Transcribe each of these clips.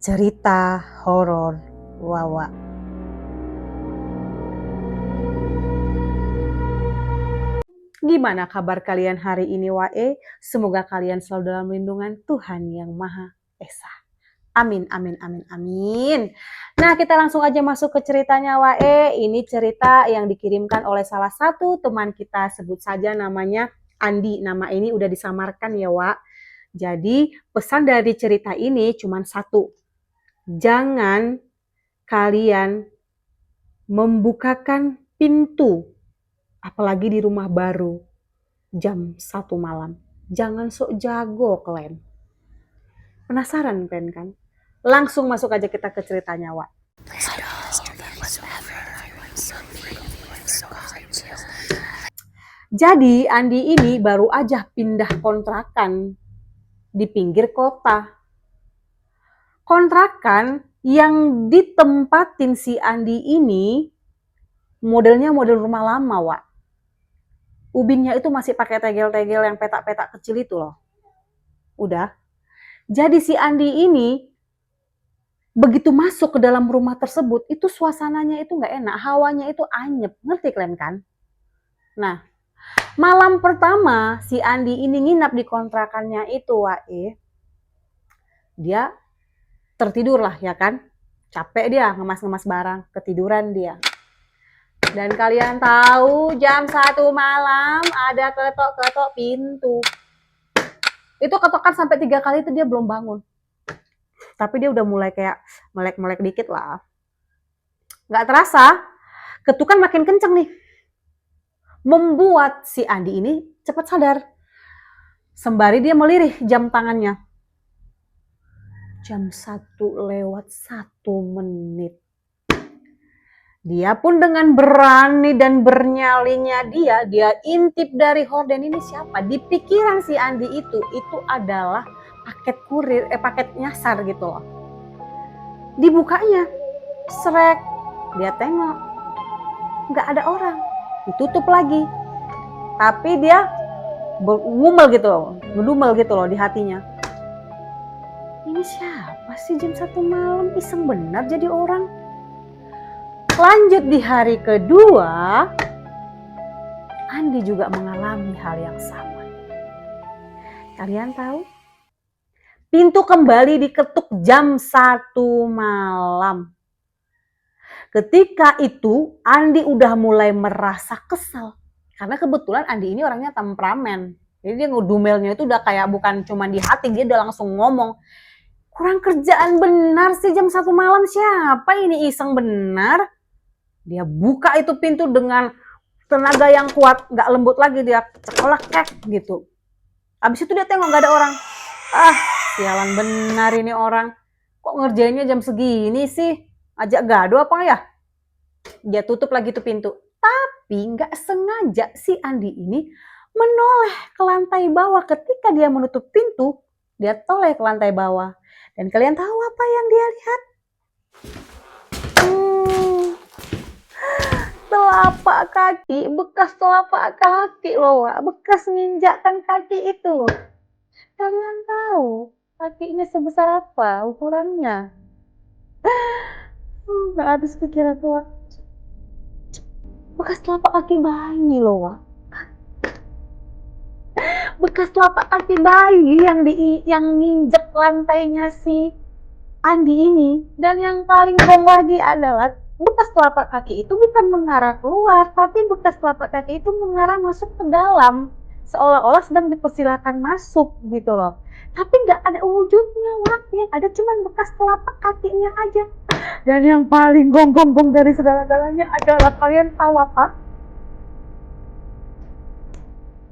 cerita horor Wawa. Gimana kabar kalian hari ini Wae? Semoga kalian selalu dalam lindungan Tuhan Yang Maha Esa. Amin, amin, amin, amin. Nah, kita langsung aja masuk ke ceritanya Wae. Ini cerita yang dikirimkan oleh salah satu teman kita, sebut saja namanya Andi. Nama ini udah disamarkan ya Wak. Jadi pesan dari cerita ini cuma satu. Jangan kalian membukakan pintu, apalagi di rumah baru, jam 1 malam. Jangan sok jago kalian. Penasaran kalian kan? Langsung masuk aja kita ke ceritanya, Wak. Jadi Andi ini baru aja pindah kontrakan di pinggir kota. Kontrakan yang ditempatin si Andi ini modelnya model rumah lama, Wak. Ubinnya itu masih pakai tegel-tegel yang petak-petak kecil itu loh. Udah. Jadi si Andi ini begitu masuk ke dalam rumah tersebut, itu suasananya itu nggak enak, hawanya itu anyep, ngerti kalian kan? Nah, malam pertama si Andi ini nginap di kontrakannya itu, Wae. Dia tertidur lah ya kan? Capek dia ngemas-ngemas barang, ketiduran dia. Dan kalian tahu jam 1 malam ada ketok-ketok pintu. Itu ketokan sampai 3 kali itu dia belum bangun. Tapi dia udah mulai kayak melek-melek dikit lah. Gak terasa, ketukan makin kenceng nih. Membuat si Andi ini cepat sadar. Sembari dia melirih jam tangannya. Jam 1:01. Dia pun dengan berani dan bernyalinya dia intip dari horden. Ini siapa? Di pikiran si Andi itu adalah paket kurir, paket nyasar gitu loh. Dibukanya, srek, dia tengok, nggak ada orang, ditutup lagi. Tapi dia ngumel gitu loh, ngedumel gitu loh di hatinya. Ini siapa sih jam 1 malam, iseng benar jadi orang. Lanjut di hari kedua, Andi juga mengalami hal yang sama. Kalian tahu? Pintu kembali diketuk jam 1 malam. Ketika itu Andi udah mulai merasa kesal. Karena kebetulan Andi ini orangnya temperamen. Jadi dia ngedumelnya itu udah kayak bukan cuma di hati, dia udah langsung ngomong. Kurang kerjaan benar sih jam 1 malam, siapa ini iseng benar? Dia buka itu pintu dengan tenaga yang kuat, gak lembut lagi, dia ceklek gitu. Abis itu dia tengok gak ada orang. Sialan benar ini orang. Kok ngerjainnya jam segini sih? Ajak gaduh apa ya? Dia tutup lagi tuh pintu. Tapi gak sengaja si Andi ini menoleh ke lantai bawah. Ketika dia menutup pintu, dia toleh ke lantai bawah. Dan kalian tahu apa yang dia lihat? Telapak kaki, bekas telapak kaki loh, bekas nginjakkan kaki itu loh. Kalian tahu kakinya sebesar apa ukurannya? Nggak habis pikir aku. Bekas telapak kaki bayi loh, Wak. Bekas telapak kaki bayi yang nginjek lantainya si Andi ini. Dan yang paling bom lagi adalah bekas telapak kaki itu bukan mengarah keluar, tapi bekas telapak kaki itu mengarah masuk ke dalam, seolah-olah sedang dipersilakan masuk gitu loh. Tapi nggak ada wujudnya, Wak. Yang ada cuma bekas telapak kakinya aja. Dan yang paling gonggong dari segala-galanya adalah, kalian tahu apa?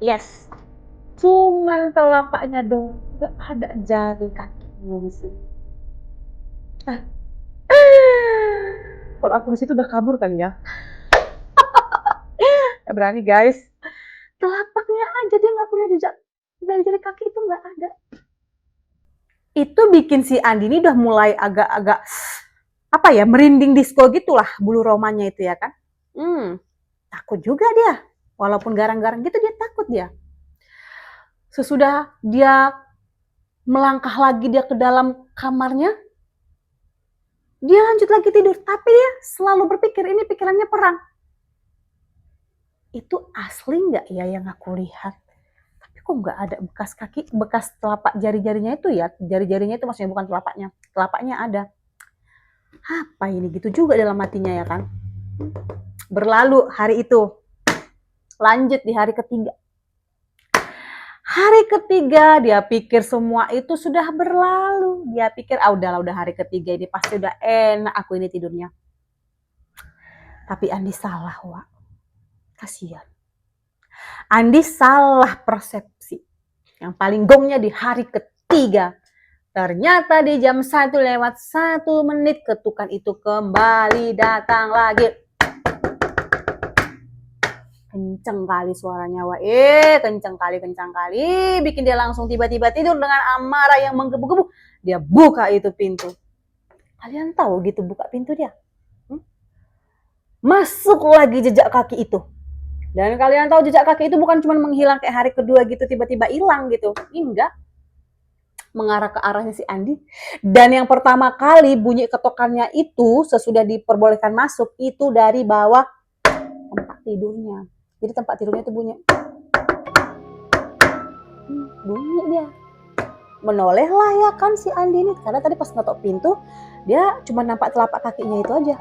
Yes, cuma telapaknya dong, nggak ada jari kakinya di sini. Kalau aku di situ udah kabur kali ya. Ya berani guys. Telapaknya aja dia nggak punya jejak, dan jari kaki itu nggak ada. Itu bikin si Andi ini udah mulai agak-agak apa ya, merinding disco gitulah bulu romanya itu ya kan. Takut juga dia. Walaupun garang-garang gitu dia takut dia. Sesudah dia melangkah lagi dia ke dalam kamarnya, Dia lanjut lagi tidur, tapi dia selalu berpikir, ini pikirannya perang. Itu asli nggak ya yang aku lihat? Tapi kok nggak ada bekas kaki, bekas telapak jari-jarinya itu ya, jari-jarinya itu maksudnya bukan telapaknya ada. Apa ini gitu juga dalam hatinya ya kan? Berlalu hari itu, lanjut di hari ketiga. Hari ketiga dia pikir semua itu sudah berlalu. Dia pikir udahlah, udah hari ketiga ini pasti udah enak aku ini tidurnya. Tapi Andi salah, Wak. Kasihan. Andi salah persepsi. Yang paling gongnya di hari ketiga. Ternyata di jam 1:01 ketukan itu kembali datang lagi. Kenceng kali suaranya, Wak. Kenceng kali. Bikin dia langsung tiba-tiba tidur dengan amarah yang menggebu-gebu. Dia buka itu pintu. Kalian tahu gitu buka pintu dia? Masuk lagi jejak kaki itu. Dan kalian tahu jejak kaki itu bukan cuma menghilang kayak hari kedua gitu, tiba-tiba hilang gitu. Enggak. Mengarah ke arahnya si Andi. Dan yang pertama kali bunyi ketokannya itu sesudah diperbolehkan masuk itu dari bawah tempat tidurnya. Jadi tempat tidurnya itu bunyi. Bunyi dia. Menoleh lah ya kan si Andi ini. Karena tadi pas ngetok pintu, dia cuma nampak telapak kakinya itu aja.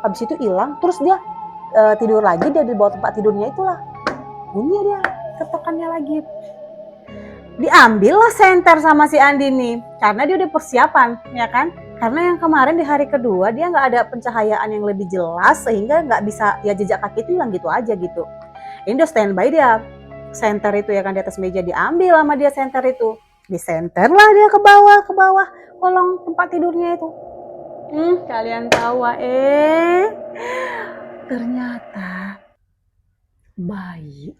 Habis itu hilang, terus dia tidur lagi, dia di bawah tempat tidurnya itulah. Bunyi dia, ketokannya lagi. Diambil lah senter sama si Andi nih. Karena dia udah persiapan, ya kan? Karena yang kemarin di hari kedua, dia nggak ada pencahayaan yang lebih jelas, sehingga nggak bisa, ya jejak kaki itu hilang gitu aja gitu. Ini udah standby dia. Senter itu ya kan di atas meja, diambil sama dia senter itu. Disenter lah dia ke bawah kolong tempat tidurnya itu. Kalian tahu ternyata bayi,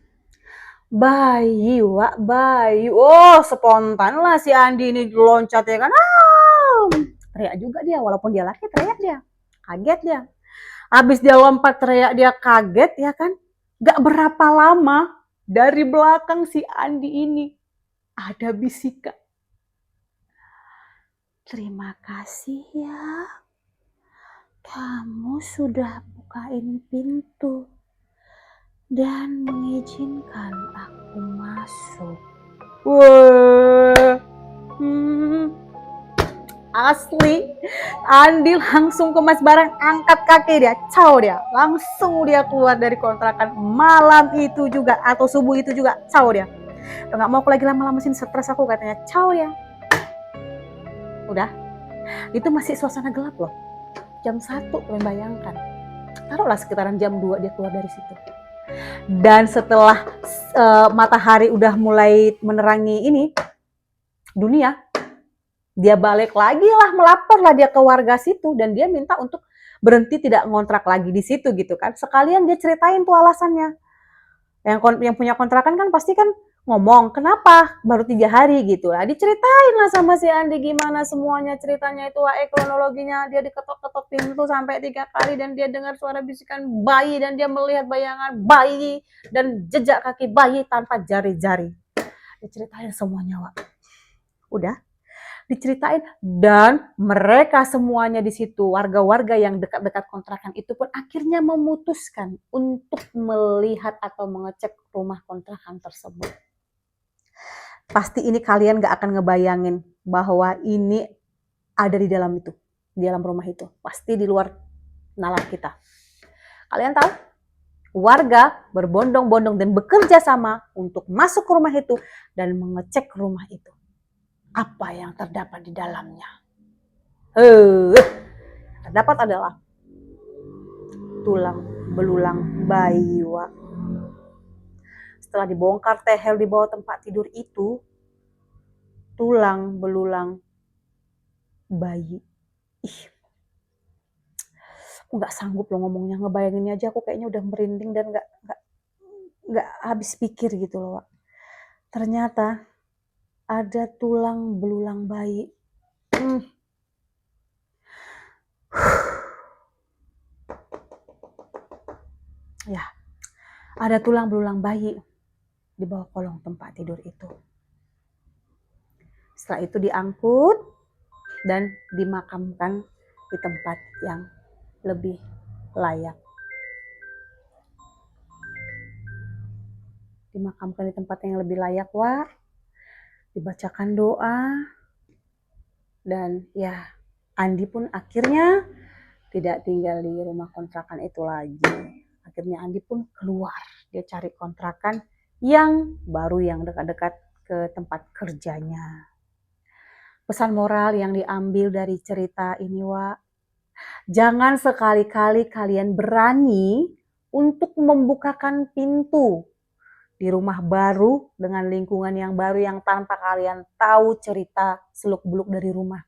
Wak, bayi. Oh, spontan lah si Andi ini loncat ya kan. Teriak juga dia, walaupun dia laki teriak dia. Kaget dia. Habis dia lompat teriak dia kaget ya kan. Gak berapa lama dari belakang si Andi ini ada bisikan. Terima kasih ya. Kamu sudah bukain pintu dan mengizinkan aku masuk. Wah, asli. Andi langsung kemas barang, angkat kaki dia, caw dia. Langsung dia keluar dari kontrakan malam itu juga atau subuh itu juga, caw dia. Udah gak mau aku lagi lama-lama sini, stres aku katanya, caw ya. Udah, itu masih suasana gelap loh. Jam 1, kalian bayangkan. Taruhlah sekitaran jam 2 dia keluar dari situ. Dan setelah matahari udah mulai menerangi ini dunia, dia balik lagi lah, melapor lah dia ke warga situ dan dia minta untuk berhenti tidak ngontrak lagi di situ gitu kan. Sekalian dia ceritain tuh alasannya. Yang punya kontrakan kan pasti kan ngomong, kenapa baru 3 hari gitu lah. Diceritain lah sama si Andi gimana semuanya ceritanya itu, kronologinya. Dia diketok-ketok pintu sampai 3 kali dan dia dengar suara bisikan bayi dan dia melihat bayangan bayi dan jejak kaki bayi tanpa jari-jari. Diceritain semuanya, Wak. Udah, diceritain dan mereka semuanya di situ, warga-warga yang dekat-dekat kontrakan itu pun akhirnya memutuskan untuk melihat atau mengecek rumah kontrakan tersebut. Pasti ini kalian gak akan ngebayangin bahwa ini ada di dalam itu, di dalam rumah itu. Pasti di luar nalar kita. Kalian tahu? Warga berbondong-bondong dan bekerja sama untuk masuk ke rumah itu dan mengecek rumah itu. Apa yang terdapat di dalamnya? Terdapat adalah tulang belulang bayi, Wak. Setelah dibongkar tehel di bawah tempat tidur itu, tulang belulang bayi. Aku gak sanggup loh ngomongnya, ngebayanginnya aja aku kayaknya udah merinding dan gak habis pikir gitu loh, Wak. Ternyata ada tulang belulang bayi. Ya, ada tulang belulang bayi di bawah kolong tempat tidur itu. Setelah itu diangkut dan dimakamkan di tempat yang lebih layak. Dimakamkan di tempat yang lebih layak, Wak. Dibacakan doa. Dan ya, Andi pun akhirnya tidak tinggal di rumah kontrakan itu lagi. Akhirnya Andi pun keluar. Dia cari kontrakan yang baru, yang dekat-dekat ke tempat kerjanya. Pesan moral yang diambil dari cerita ini, Wak. Jangan sekali-kali kalian berani untuk membukakan pintu di rumah baru dengan lingkungan yang baru yang tanpa kalian tahu cerita seluk-beluk dari rumah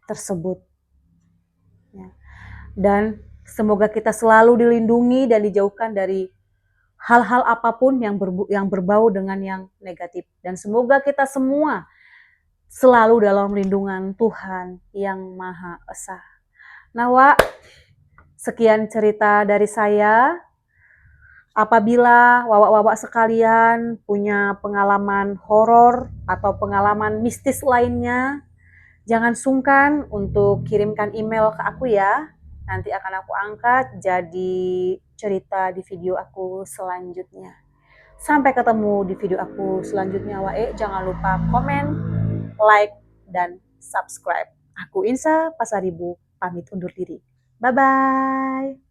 tersebut. Ya. Dan semoga kita selalu dilindungi dan dijauhkan dari hal-hal apapun yang berbau dengan yang negatif. Dan semoga kita semua selalu dalam lindungan Tuhan yang Maha Esa. Nah, Wak, sekian cerita dari saya. Apabila wawak-wawak sekalian punya pengalaman horor atau pengalaman mistis lainnya, jangan sungkan untuk kirimkan email ke aku ya. Nanti akan aku angkat jadi cerita di video aku selanjutnya. Sampai ketemu di video aku selanjutnya, Wae. Jangan lupa komen, like, dan subscribe. Aku Insa Pasaribu, pamit undur diri. Bye-bye.